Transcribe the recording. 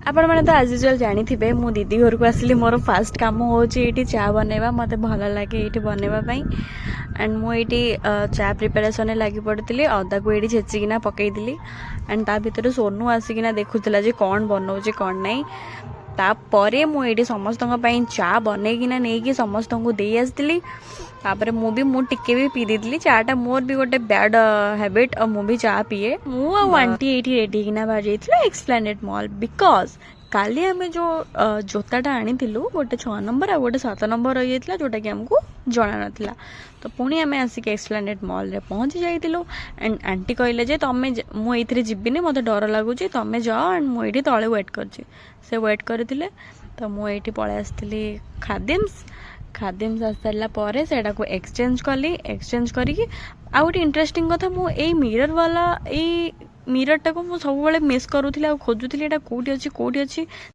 आपण मैंने तो आज यूजुअल जानी थे मु दीदी घर को आसली मोर फास्ट काम होती चा बनवा मत भल लगे ये बनवाई एंड मुझे चा प्रिपेरेसन लगी पड़ी अदा को ये छेचिकिना पकईदी एंड ता भर सोनू आसिकिना देखुला जे कौन बनाऊे कौन नहीं तापरे मुझे समस्त चा बनईकिना नहीं समस्त को दे आसती तापर मुझे भी पी दी चाटा मोर भी गोटे बैड हैबिट और मुझे चा पीए मु आंटी ये रेडी किना बाहर जाइए एक्सप्लेनेड मॉल बिकॉज काली आम जो जोताटा आनी गोटे 6 नंबर आ गोटे 7 नंबर रही जाता जोटा कि आमको जना नाला तो पुणी आम आसिक एक्सप्लेनेड मॉल रे पहुँची जाइलु एंड आंटी कहले जे तमें मुझे जीविनी मत डर लगुच तमें जाओ एंड मुझे तले वेट कर वेट करते तो मुझे पलि आसती खादिम्स खादिम्स आस सारा पर सेटा को एक्सचेंज कली एक्सचेंज करके आ गोटे इंटरेस्टिंग कथा मुझे मिरर वाला मिरर टाक सब मिस करूली खोजुली कौटी अच्छी